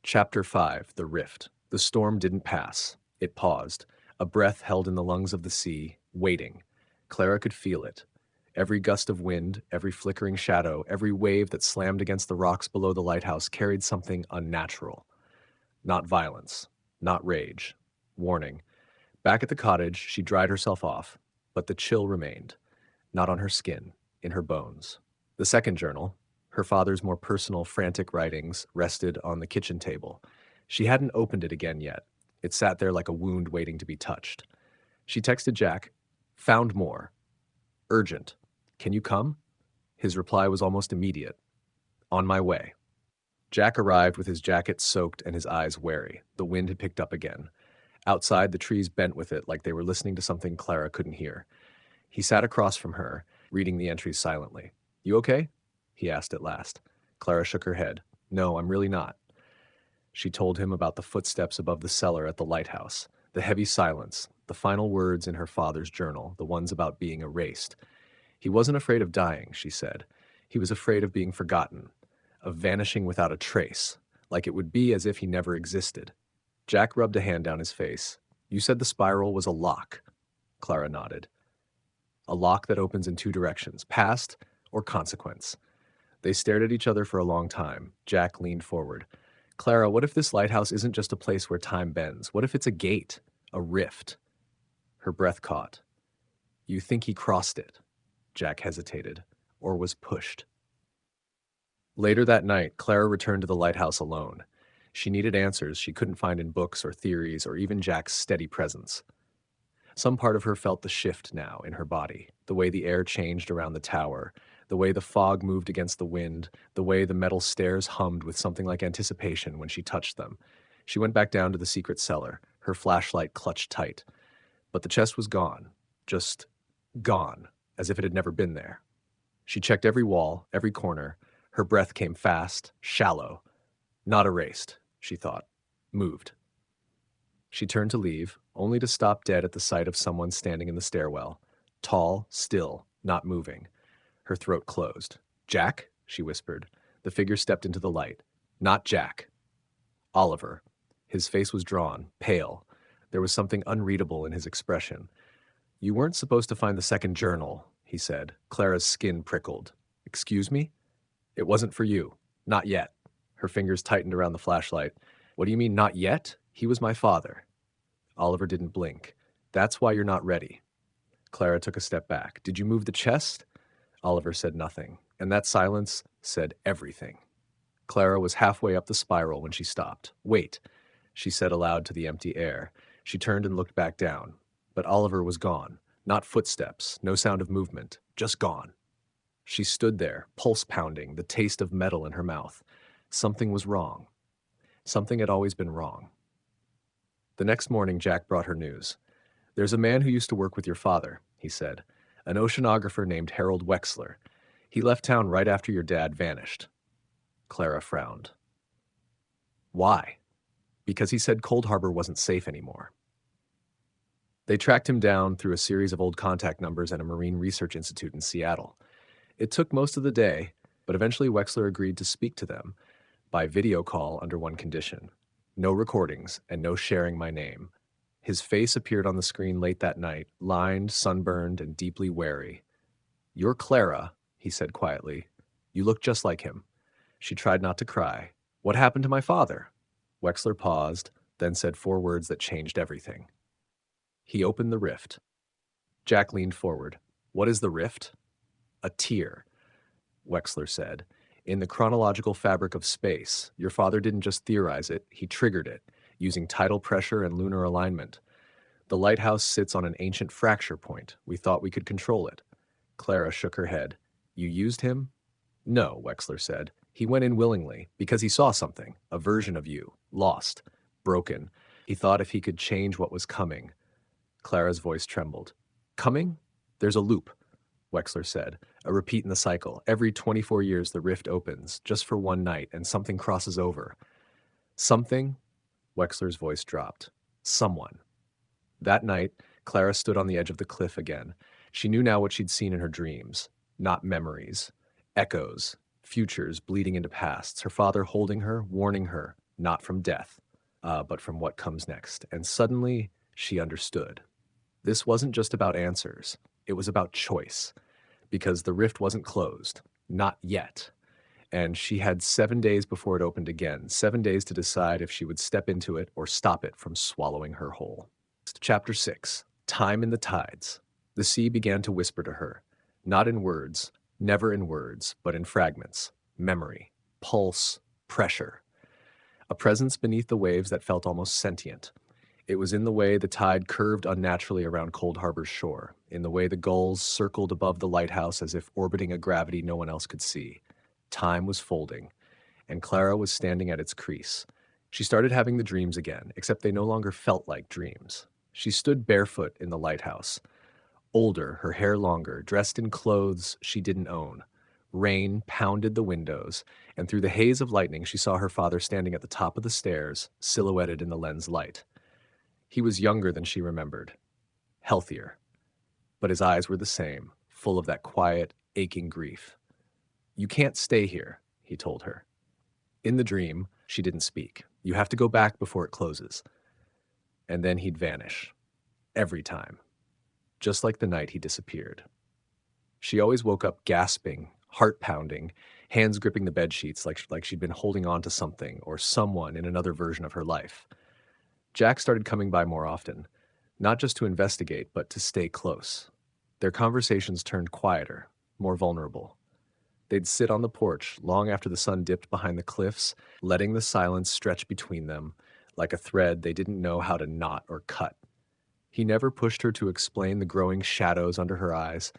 Chapter 5 The Rift. The storm didn't pass. It paused, a breath held in the lungs of the sea, waiting. Clara could feel it. Every gust of wind, every flickering shadow, every wave that slammed against the rocks below the lighthouse carried something unnatural. Not violence, not rage. Warning. Back at the cottage, she dried herself off, but the chill remained. Not on her skin, in her bones. The second journal, her father's more personal, frantic writings, rested on the kitchen table. She hadn't opened it again yet. It sat there like a wound waiting to be touched. She texted Jack, "Found more. Urgent. Can you come?" His reply was almost immediate. "On my way." Jack arrived with his jacket soaked and his eyes wary. The wind had picked up again. Outside, the trees bent with it like they were listening to something Clara couldn't hear. He sat across from her, reading the entries silently. "You okay?" he asked at last. Clara shook her head. "No, I'm really not." She told him about the footsteps above the cellar at the lighthouse, the heavy silence, the final words in her father's journal, the ones about being erased. He wasn't afraid of dying, she said. He was afraid of being forgotten, of vanishing without a trace, like it would be as if he never existed. Jack rubbed a hand down his face. "You said the spiral was a lock." Clara nodded. "A lock that opens in two directions, past or consequence." They stared at each other for a long time. Jack leaned forward. "Clara, what if this lighthouse isn't just a place where time bends? What if it's a gate, a rift?" Her breath caught. "You think he crossed it?" Jack hesitated, or was pushed. Later that night, Clara returned to the lighthouse alone. She needed answers she couldn't find in books or theories or even Jack's steady presence. Some part of her felt the shift now in her body, the way the air changed around the tower, the way the fog moved against the wind, the way the metal stairs hummed with something like anticipation when she touched them. She went back down to the secret cellar, her flashlight clutched tight. But the chest was gone, just gone, as if it had never been there. She checked every wall, every corner. Her breath came fast, shallow. Not erased, she thought. Moved. She turned to leave, only to stop dead at the sight of someone standing in the stairwell. Tall, still, not moving. Her throat closed. "Jack?" she whispered. The figure stepped into the light. Not Jack. Oliver. His face was drawn, pale. There was something unreadable in his expression. "You weren't supposed to find the second journal," he said. Clara's skin prickled. "Excuse me?" "It wasn't for you. Not yet." Her fingers tightened around the flashlight. "What do you mean, not yet? He was my father." Oliver didn't blink. "That's why you're not ready." Clara took a step back. "Did you move the chest?" Oliver said nothing, and that silence said everything. Clara was halfway up the spiral when she stopped. "Wait," she said aloud to the empty air. She turned and looked back down. But Oliver was gone. Not footsteps, no sound of movement, just gone. She stood there, pulse pounding, the taste of metal in her mouth. Something was wrong. Something had always been wrong. The next morning, Jack brought her news. "There's a man who used to work with your father," he said. "An oceanographer named Harold Wexler. He left town right after your dad vanished." Clara frowned. "Why?" "Because he said Cold Harbor wasn't safe anymore." They tracked him down through a series of old contact numbers at a marine research institute in Seattle. It took most of the day, but eventually Wexler agreed to speak to them by video call under one condition: no recordings and no sharing my name. His face appeared on the screen late that night, lined, sunburned, and deeply wary. "You're Clara," he said quietly. "You look just like him." She tried not to cry. "What happened to my father?" Wexler paused, then said 4 words that changed everything. "He opened the rift." Jack leaned forward. "What is the rift?" "A tear," Wexler said. "In the chronological fabric of space, your father didn't just theorize it, he triggered it, using tidal pressure and lunar alignment. The lighthouse sits on an ancient fracture point. We thought we could control it." Clara shook her head. "You used him?" "No," Wexler said. "He went in willingly, because he saw something, a version of you, lost, broken. He thought if he could change what was coming." Clara's voice trembled. "Coming? There's a loop," Wexler said. "A repeat in the cycle. Every 24 years the rift opens, just for one night, and something crosses over." "Something?" Wexler's voice dropped. "Someone." That night, Clara stood on the edge of the cliff again. She knew now what she'd seen in her dreams. Not memories. Echoes. Futures bleeding into pasts. Her father holding her, warning her, not from death, but from what comes next. And suddenly, she understood. This wasn't just about answers, it was about choice, because the rift wasn't closed. Not yet. And she had 7 days before it opened again, 7 days to decide if she would step into it or stop it from swallowing her whole. Chapter 6. Time in the Tides. The sea began to whisper to her, not in words, never in words, but in fragments, memory, pulse, pressure. A presence beneath the waves that felt almost sentient. It was in the way the tide curved unnaturally around Cold Harbor's shore, in the way the gulls circled above the lighthouse as if orbiting a gravity no one else could see. Time was folding, and Clara was standing at its crease. She started having the dreams again, except they no longer felt like dreams. She stood barefoot in the lighthouse, older, her hair longer, dressed in clothes she didn't own. Rain pounded the windows, and through the haze of lightning she saw her father standing at the top of the stairs, silhouetted in the lens light. He was younger than she remembered, healthier, but his eyes were the same, full of that quiet, aching grief. "You can't stay here," he told her. In the dream, she didn't speak. "You have to go back before it closes." And then he'd vanish. Every time. Just like the night he disappeared. She always woke up gasping, heart pounding, hands gripping the bed sheets like she'd been holding on to something or someone in another version of her life. Jack started coming by more often, not just to investigate, but to stay close. Their conversations turned quieter, more vulnerable. They'd sit on the porch long after the sun dipped behind the cliffs, letting the silence stretch between them like a thread they didn't know how to knot or cut. He never pushed her to explain the growing shadows under her eyes,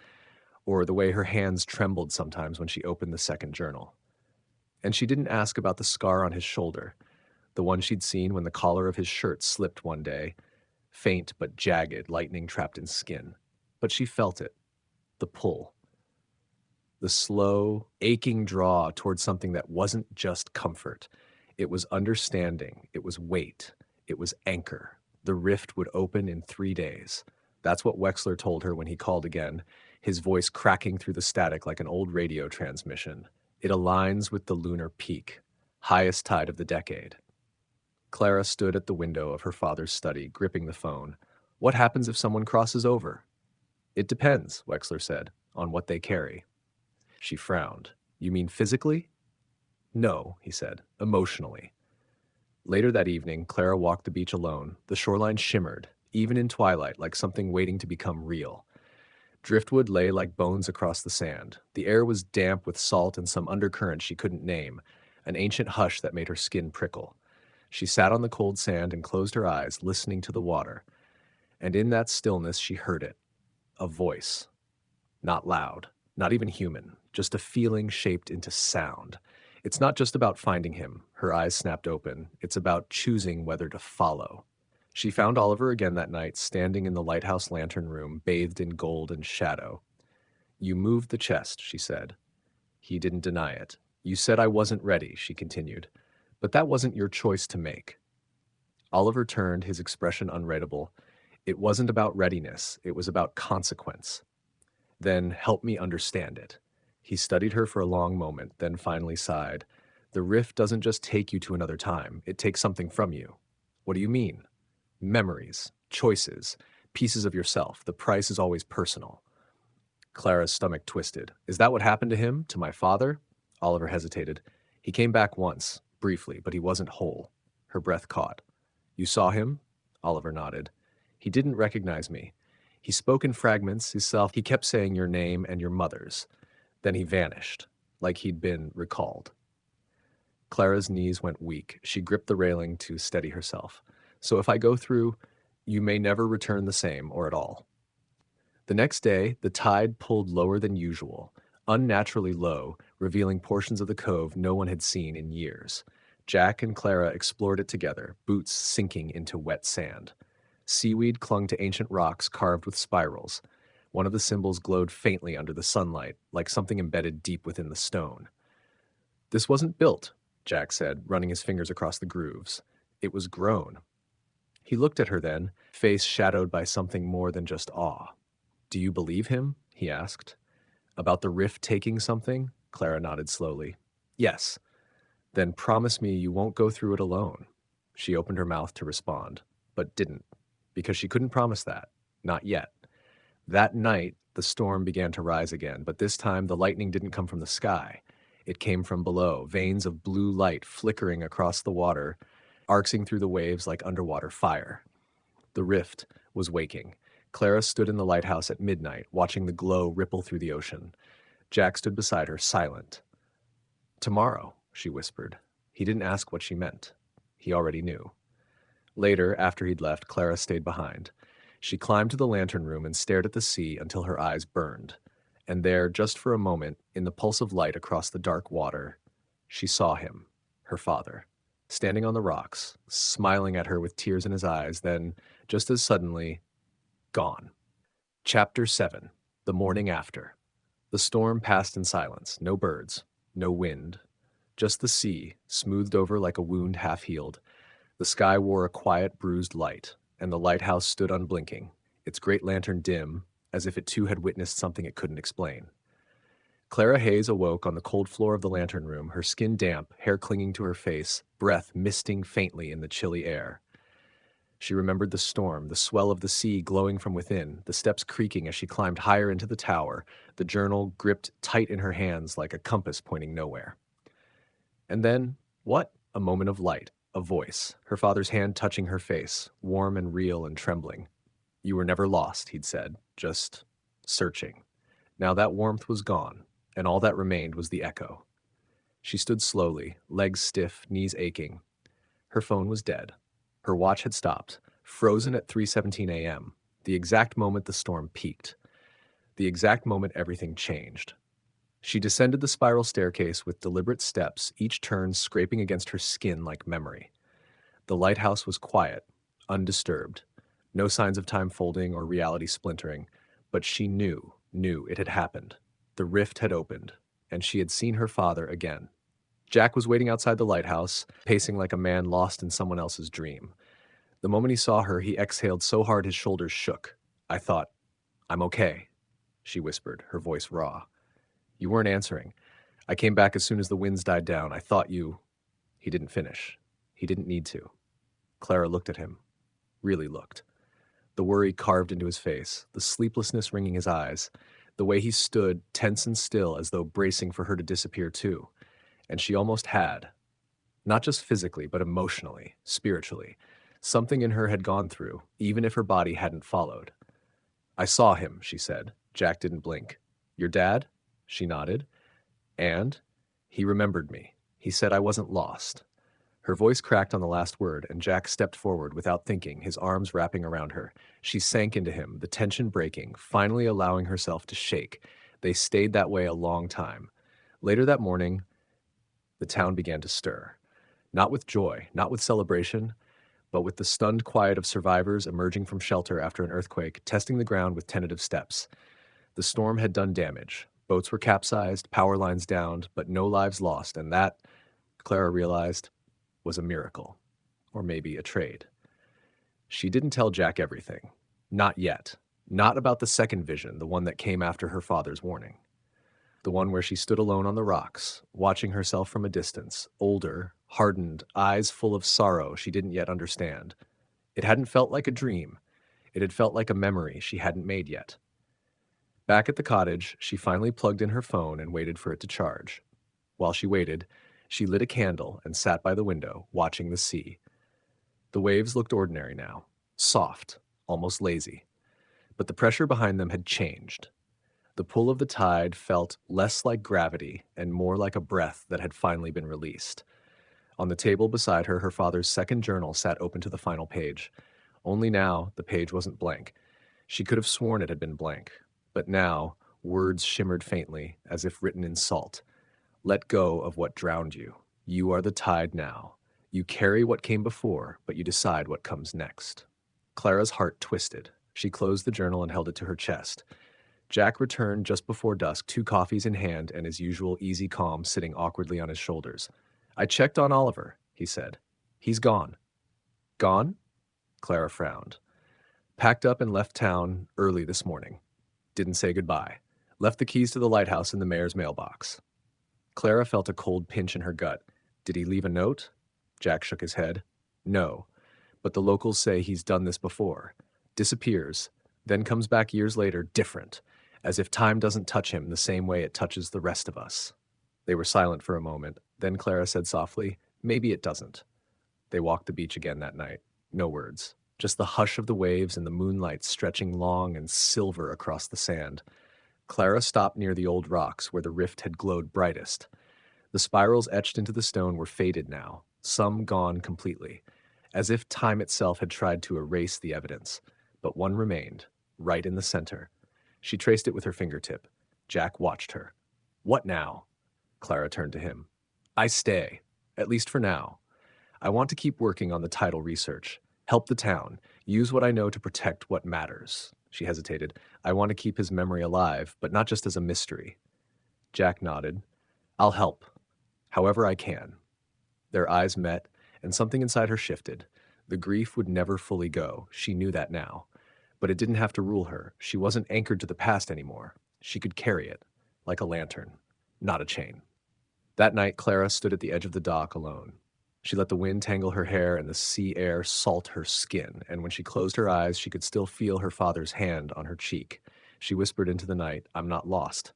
or the way her hands trembled sometimes when she opened the second journal. And she didn't ask about the scar on his shoulder, the one she'd seen when the collar of his shirt slipped one day, faint but jagged, lightning trapped in skin. But she felt it, the pull. The slow, aching draw towards something that wasn't just comfort. It was understanding, it was weight, it was anchor. The rift would open in 3 days. That's what Wexler told her when he called again, his voice cracking through the static like an old radio transmission. It aligns with the lunar peak, highest tide of the decade. Clara stood at the window of her father's study, gripping the phone. "What happens if someone crosses over?" "It depends," Wexler said, "on what they carry." She frowned. "You mean physically?" "No," he said, "emotionally." Later that evening, Clara walked the beach alone. The shoreline shimmered, even in twilight, like something waiting to become real. Driftwood lay like bones across the sand. The air was damp with salt and some undercurrent she couldn't name, an ancient hush that made her skin prickle. She sat on the cold sand and closed her eyes, listening to the water. And in that stillness she heard it, a voice. Not loud, not even human, just a feeling shaped into sound. It's not just about finding him, her eyes snapped open. It's about choosing whether to follow. She found Oliver again that night, standing in the lighthouse lantern room, bathed in gold and shadow. "You moved the chest," she said. He didn't deny it. "You said I wasn't ready," she continued. "But that wasn't your choice to make." Oliver turned, his expression unreadable. It wasn't about readiness, it was about consequence. "Then help me understand it." He studied her for a long moment, then finally sighed. "The rift doesn't just take you to another time, it takes something from you." "What do you mean?" "Memories, choices, pieces of yourself. The price is always personal." Clara's stomach twisted. "Is that what happened to him, to my father?" Oliver hesitated. "He came back once, briefly, but he wasn't whole." Her breath caught. "You saw him?" Oliver nodded. "He didn't recognize me. He spoke in fragments, himself. He kept saying your name and your mother's. Then he vanished, like he'd been recalled." Clara's knees went weak. She gripped the railing to steady herself. "So if I go through, you may never return the same, or at all." The next day, the tide pulled lower than usual, unnaturally low, revealing portions of the cove no one had seen in years. Jack and Clara explored it together, boots sinking into wet sand. Seaweed clung to ancient rocks carved with spirals. One of the symbols glowed faintly under the sunlight, like something embedded deep within the stone. "This wasn't built," Jack said, running his fingers across the grooves. "It was grown." He looked at her then, face shadowed by something more than just awe. "Do you believe him?" he asked. "About the rift taking something?" Clara nodded slowly. "Yes. Then promise me you won't go through it alone. She opened her mouth to respond, but didn't, because she couldn't promise that. Not yet. That night, the storm began to rise again, but this time the lightning didn't come from the sky. It came from below, veins of blue light flickering across the water, arcing through the waves like underwater fire. The rift was waking. Clara stood in the lighthouse at midnight, watching the glow ripple through the ocean. Jack stood beside her, silent. "Tomorrow," she whispered. He didn't ask what she meant. He already knew. Later, after he'd left, Clara stayed behind. She climbed to the lantern room and stared at the sea until her eyes burned. And there, just for a moment, in the pulse of light across the dark water, she saw him, her father, standing on the rocks, smiling at her with tears in his eyes, then, just as suddenly, gone. Chapter 7. The Morning After. The storm passed in silence. No birds, no wind. Just the sea, smoothed over like a wound half-healed. The sky wore a quiet, bruised light, and the lighthouse stood unblinking, its great lantern dim, as if it too had witnessed something it couldn't explain. Clara Hayes awoke on the cold floor of the lantern room, her skin damp, hair clinging to her face, breath misting faintly in the chilly air. She remembered the storm, the swell of the sea glowing from within, the steps creaking as she climbed higher into the tower, the journal gripped tight in her hands like a compass pointing nowhere. And then, what? A moment of light, a voice, her father's hand touching her face, warm and real and trembling. "You were never lost," he'd said, just searching. Now that warmth was gone, and all that remained was the echo. She stood slowly, legs stiff, knees aching. Her phone was dead. Her watch had stopped, frozen at 3:17 a.m., the exact moment the storm peaked, the exact moment everything changed. She descended the spiral staircase with deliberate steps, each turn scraping against her skin like memory. The lighthouse was quiet, undisturbed, no signs of time folding or reality splintering, but she knew it had happened. The rift had opened, and she had seen her father again. Jack was waiting outside the lighthouse, pacing like a man lost in someone else's dream. The moment he saw her, he exhaled so hard his shoulders shook. "I thought, I'm okay," she whispered, her voice raw. "You weren't answering. I came back as soon as the winds died down. I thought you—" He didn't finish. He didn't need to. Clara looked at him. Really looked. The worry carved into his face, the sleeplessness wringing his eyes, the way he stood, tense and still, as though bracing for her to disappear too. And she almost had. Not just physically, but emotionally, spiritually. Something in her had gone through, even if her body hadn't followed. "I saw him," she said. Jack didn't blink. "Your dad?" She nodded. "And?" "He remembered me. He said I wasn't lost." Her voice cracked on the last word, and Jack stepped forward without thinking, his arms wrapping around her. She sank into him, the tension breaking, finally allowing herself to shake. They stayed that way a long time. Later that morning, the town began to stir. Not with joy, not with celebration, but with the stunned quiet of survivors emerging from shelter after an earthquake, testing the ground with tentative steps. The storm had done damage. Boats were capsized, power lines downed, but no lives lost, and that, Clara realized, was a miracle. Or maybe a trade. She didn't tell Jack everything. Not yet. Not about the second vision, the one that came after her father's warning. The one where she stood alone on the rocks, watching herself from a distance, older, hardened, eyes full of sorrow she didn't yet understand. It hadn't felt like a dream. It had felt like a memory she hadn't made yet. Back at the cottage, she finally plugged in her phone and waited for it to charge. While she waited, she lit a candle and sat by the window, watching the sea. The waves looked ordinary now, soft, almost lazy. But the pressure behind them had changed. The pull of the tide felt less like gravity and more like a breath that had finally been released. On the table beside her, her father's second journal sat open to the final page. Only now, the page wasn't blank. She could have sworn it had been blank. But now, words shimmered faintly, as if written in salt. "Let go of what drowned you. You are the tide now. You carry what came before, but you decide what comes next." Clara's heart twisted. She closed the journal and held it to her chest. Jack returned just before dusk, 2 coffees in hand and his usual easy calm sitting awkwardly on his shoulders. "I checked on Oliver," he said. "He's gone." "Gone?" Clara frowned. "Packed up and left town early this morning. Didn't say goodbye. Left the keys to the lighthouse in the mayor's mailbox." Clara felt a cold pinch in her gut. Did he leave a note? Jack shook his head. No, but the locals say he's done this before. Disappears, then comes back years later different, as if time doesn't touch him the same way it touches the rest of us. They were silent for a moment. Then Clara said softly, "Maybe it doesn't." They walked the beach again that night. No words. Just the hush of the waves and the moonlight stretching long and silver across the sand. Clara stopped near the old rocks where the rift had glowed brightest. The spirals etched into the stone were faded now, some gone completely, as if time itself had tried to erase the evidence. But one remained, right in the center. She traced it with her fingertip. Jack watched her. "What now?" Clara turned to him. "I stay, at least for now. I want to keep working on the title research, help the town, use what I know to protect what matters." She hesitated. "I want to keep his memory alive, but not just as a mystery." Jack nodded. "I'll help, however I can." Their eyes met, and something inside her shifted. The grief would never fully go. She knew that now. But it didn't have to rule her. She wasn't anchored to the past anymore. She could carry it, like a lantern, not a chain. That night, Clara stood at the edge of the dock alone. She let the wind tangle her hair and the sea air salt her skin, and when she closed her eyes, she could still feel her father's hand on her cheek. She whispered into the night, "I'm not lost."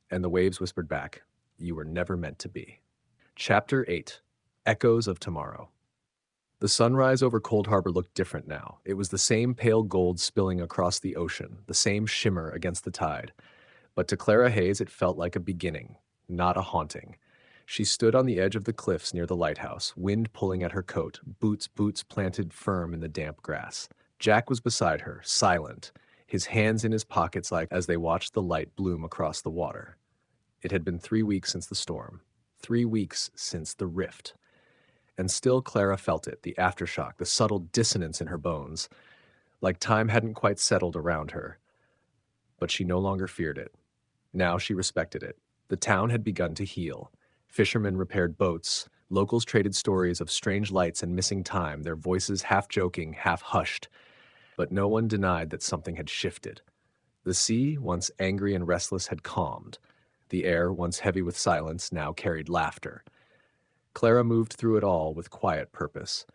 And the waves whispered back, "You were never meant to be." Chapter 8. Echoes of Tomorrow. The sunrise over Cold Harbor looked different now. It was the same pale gold spilling across the ocean, the same shimmer against the tide. But to Clara Hayes it felt like a beginning, not a haunting. She stood on the edge of the cliffs near the lighthouse, wind pulling at her coat, boots planted firm in the damp grass. Jack was beside her, silent, his hands in his pockets like as they watched the light bloom across the water. It had been 3 weeks since the storm, 3 weeks since the rift. And still Clara felt it, the aftershock, the subtle dissonance in her bones, like time hadn't quite settled around her. But she no longer feared it. Now she respected it. The town had begun to heal. Fishermen repaired boats. Locals traded stories of strange lights and missing time, their voices half joking, half hushed. But no one denied that something had shifted. The sea, once angry and restless, had calmed. The air, once heavy with silence, now carried laughter. Clara moved through it all with quiet purpose.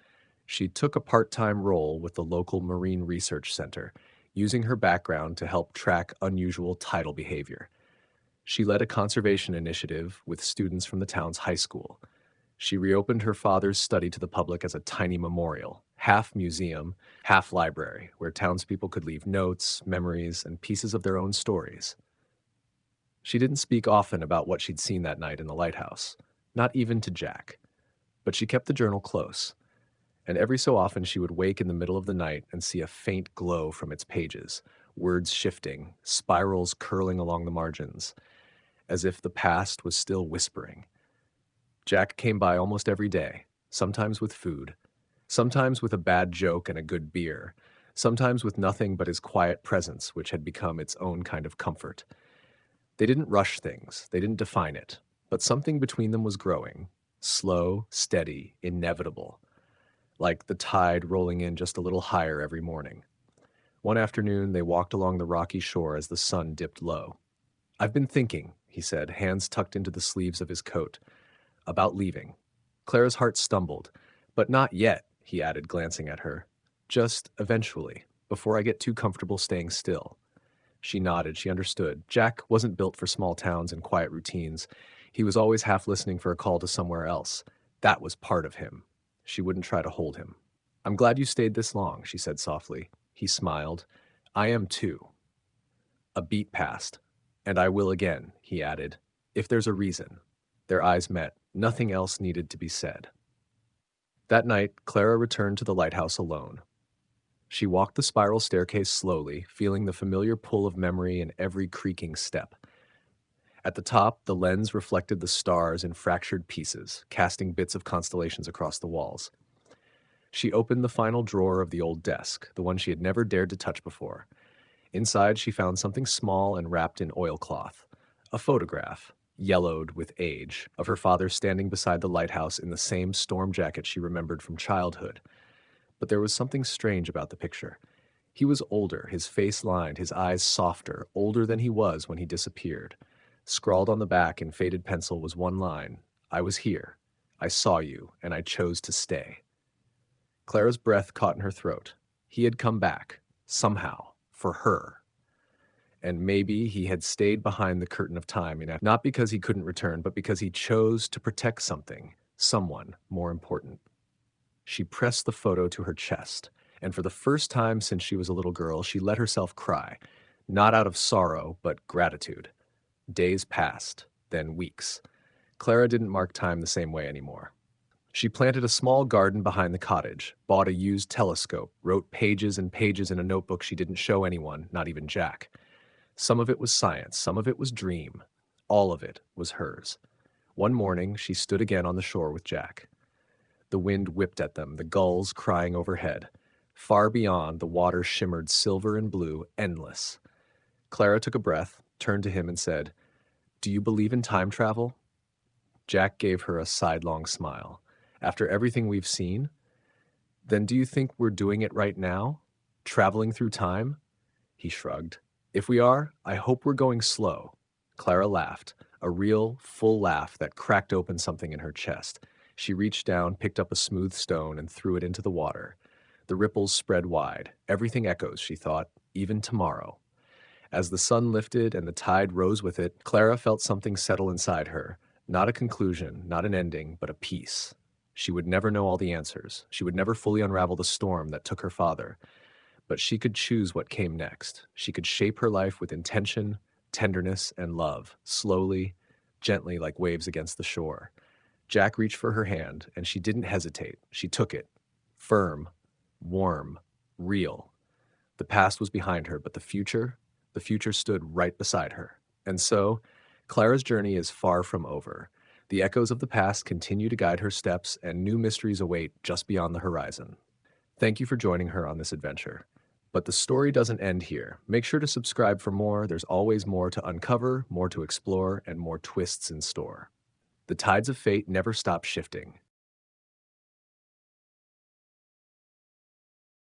She took a part-time role with the local Marine Research Center, using her background to help track unusual tidal behavior. She led a conservation initiative with students from the town's high school. She reopened her father's study to the public as a tiny memorial, half museum, half library, where townspeople could leave notes, memories, and pieces of their own stories. She didn't speak often about what she'd seen that night in the lighthouse, not even to Jack. But she kept the journal close, and every so often she would wake in the middle of the night and see a faint glow from its pages, words shifting, spirals curling along the margins, as if the past was still whispering. Jack came by almost every day, sometimes with food, sometimes with a bad joke and a good beer, sometimes with nothing but his quiet presence, which had become its own kind of comfort. They didn't rush things, they didn't define it, but something between them was growing, slow, steady, inevitable, like the tide rolling in just a little higher every morning. One afternoon, they walked along the rocky shore as the sun dipped low. "I've been thinking," he said, hands tucked into the sleeves of his coat, "about leaving." Clara's heart stumbled. "But not yet," he added, glancing at her. "Just eventually, before I get too comfortable staying still." She nodded. She understood. Jack wasn't built for small towns and quiet routines. He was always half listening for a call to somewhere else. That was part of him. She wouldn't try to hold him. "I'm glad you stayed this long," she said softly. He smiled. "I am too." A beat passed. "And I will again," he added, "if there's a reason." Their eyes met. Nothing else needed to be said. That night, Clara returned to the lighthouse alone. She walked the spiral staircase slowly, feeling the familiar pull of memory in every creaking step. At the top, the lens reflected the stars in fractured pieces, casting bits of constellations across the walls. She opened the final drawer of the old desk, the one she had never dared to touch before. Inside, she found something small and wrapped in oilcloth. A photograph, yellowed with age, of her father standing beside the lighthouse in the same storm jacket she remembered from childhood. But there was something strange about the picture. He was older, his face lined, his eyes softer, older than he was when he disappeared. Scrawled on the back in faded pencil was one line, "I was here. I saw you, and I chose to stay. Clara's breath caught in her throat. He had come back, somehow, for her. And maybe he had stayed behind the curtain of time, not because he couldn't return, but because he chose to protect something, someone more important. She pressed the photo to her chest, and for the first time since she was a little girl, she let herself cry, not out of sorrow, but gratitude. Days passed, then weeks. Clara didn't mark time the same way anymore. She planted a small garden behind the cottage, bought a used telescope, wrote pages and pages in a notebook she didn't show anyone, not even Jack. Some of it was science, some of it was dream. All of it was hers. One morning, she stood again on the shore with Jack. The wind whipped at them, the gulls crying overhead. Far beyond, the water shimmered silver and blue, endless. Clara took a breath, turned to him and said, "Do you believe in time travel?" Jack gave her a sidelong smile. "After everything we've seen? Then do you think we're doing it right now? Traveling through time?" He shrugged. "If we are, I hope we're going slow." Clara laughed, a real, full laugh that cracked open something in her chest. She reached down, picked up a smooth stone, and threw it into the water. The ripples spread wide. Everything echoes, she thought, even tomorrow. As the sun lifted and the tide rose with it, Clara felt something settle inside her. Not a conclusion, not an ending, but a peace. She would never know all the answers. She would never fully unravel the storm that took her father. But she could choose what came next. She could shape her life with intention, tenderness, and love, slowly, gently like waves against the shore. Jack reached for her hand, and she didn't hesitate. She took it. Firm, warm, real. The past was behind her, but the future stood right beside her. And so, Clara's journey is far from over. The echoes of the past continue to guide her steps, and new mysteries await just beyond the horizon. Thank you for joining her on this adventure. But the story doesn't end here. Make sure to subscribe for more. There's always more to uncover, more to explore, and more twists in store. The tides of fate never stop shifting.